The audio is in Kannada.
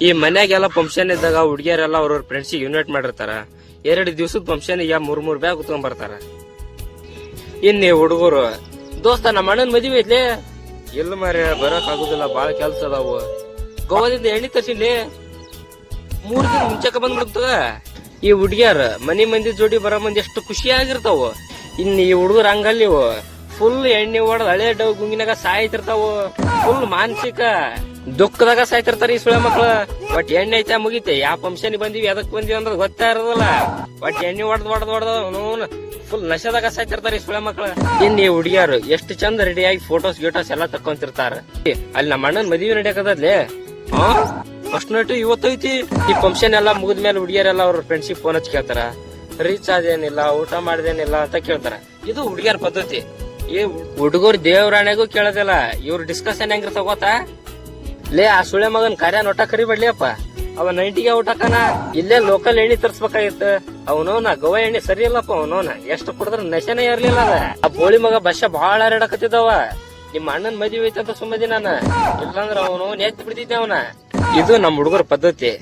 ಈ ಮನ್ಯಾಗೆಲ್ಲ ಫಂಕ್ಷನ್ ಇದ್ದಾಗ ಹುಡುಗಿಯರೆಲ್ಲ ಅವ್ರವ್ರ ಫ್ರೆಂಡ್ಸಿಗೆ ಇನ್ವೈಟ್ ಮಾಡಿರ್ತಾರ. 2 ದಿವಸದ ಫಂಕ್ಷನ್ ಈಗ 3 ಬ್ಯಾಗ್ ಕುತ್ಕೊಂಡ್ ಬರ್ತಾರ. ಇನ್ನೇ ಹುಡುಗರು, ದೋಸ್ತ ನಮ್ಮ ಅಣ್ಣನ ಮದುವೆ ಐತ್ಲಿ, ಎಲ್ಲ ಮಾರ ಬರಕ್ ಆಗುದಿಲ್ಲ, ಬಾಳ ಕೆಲ್ಸ ಅದಾವು, ಗೋವಾದಿಂದ ಎಣ್ಣೆ ತರ್ಸಿನ್ಲಿ, 3 ದಿನ ಮುಂಚೆಕ ಬಂದ್ಬಿಡ್ತದ. ಈ ಹುಡುಗಿಯರ್ ಮನಿ ಮಂದಿ ಜೋಡಿ ಬರೋ ಮಂದಿ ಎಷ್ಟು ಖುಷಿಯಾಗಿರ್ತಾವ. ಇನ್ ಈ ಹುಡುಗರು ಹಂಗಲ್ಲಿ ಫುಲ್ ಎಣ್ಣೆ ಹೊಡೆದ್ ಹಳೆ ಡವ್ ಗುಂಗಿನಾಗ ಸಾಯ್ತಿರ್ತಾವ, ಫುಲ್ ಮಾನಸಿಕ ದುಃಖದಾಗ ಸಾಯ್ತಿರ್ತಾರ ಈ ಸುಳೆ ಮಕ್ಳು. ಒಟ್ ಎಣ್ಣೆ ಐತಾ ಮುಗಿತೆ, ಯಾವ ಫಂಕ್ಷನ್ ಬಂದಿವಿ ಅದಕ್ ಬಂದಿವಿ ಅಂದ್ರೆ ಗೊತ್ತಾ ಇರೋದಲ್ಲ. ಒಟ್ ಎಣ್ಣೆ ಹೊಡೆದ್ ಫುಲ್ ನಶೆದಾಗ ಸಾಯ್ತಿರ್ತಾರ ಈ ಸುಳೆ ಮಕ್ಳು. ಇನ್ ಈ ಹುಡುಗಿಯರು ಎಷ್ಟು ಚಂದ ರೆಡಿಯಾಗಿ ಫೋಟೋಸ್ ಗೀಟೋಸ್ ಎಲ್ಲಾ ತಕ್ಕೊಂತಿರ್ತಾರ. ಅಲ್ಲಿ ನಮ್ಮ ಅಣ್ಣನ್ ಮದುವೆ ನಡೆಯಕದ್ಲಿ, ಫಸ್ಟ್ ನೈಟ್ ಇವತ್ತೈತಿ. ಈ ಫಂಕ್ಷನ್ ಎಲ್ಲಾ ಮುಗಿದ್ಮೇಲೆ ಹುಡುಗಿಯರೆಲ್ಲ ಅವ್ರ ಫ್ರೆಂಡ್ಶಿಪ್ ಫೋನ್ ಹಚ್ಚಿ ಕೇಳ್ತಾರ, ರೀಚ್ ಆದೇನಿಲ್ಲ, ಊಟ ಮಾಡ್ದೇನಿಲ್ಲ ಅಂತ ಕೇಳ್ತಾರ. ಇದು ಹುಡುಗಿಯರ ಪದ್ಧತಿ. ಈ ಹುಡುಗರು ದೇವ್ರಾಣೆಗೂ ಕೇಳೋದಿಲ್ಲ. ಇವ್ರ ಡಿಸ್ಕಷನ್ ಹೆಂಗಿರ್ತಾವ ಗೊತ್ತಾ? ಲೇ ಆ ಸುಳೆ ಮಗನ್ ಕಾರ್ಯ ನೋಟ ಕರಿಬೇಡ್ಲಿಯಪ್ಪ, ಅವ 90ಗೆ ಊಟಕ್ಕನ ಇಲ್ಲೇ ಲೋಕಲ್ ಎಣ್ಣೆ ತರ್ಸ್ಬೇಕಾಗಿತ್ತು. ಅವನೋನ ಗೋವಾ ಎಣ್ಣೆ ಸರಿ ಇಲ್ಲಪ್ಪ, ಅವನೋನ ಎಷ್ಟು ಕುಡಿದ್ರ ನಶೆನೇ ಇರ್ಲಿಲ್ಲ ಅದ. ಆ ಬೋಳಿ ಮಗ ಬಸ್ಸ ಬಹಳ ಹರಡಕತ್ತಿದ್ದವ. ನಿಮ್ಮ ಅಣ್ಣನ್ ಮದುವೆ ಐತಂತ ಸುಮ್ಮದಿ ನಾನು, ಇಲ್ಲಾಂದ್ರ ಅವನು ಎತ್ತಿ ಬಿಡ್ತಿದ್ದೆ ಅವನ. ಇದು ನಮ್ ಹುಡುಗರ ಪದ್ಧತಿ.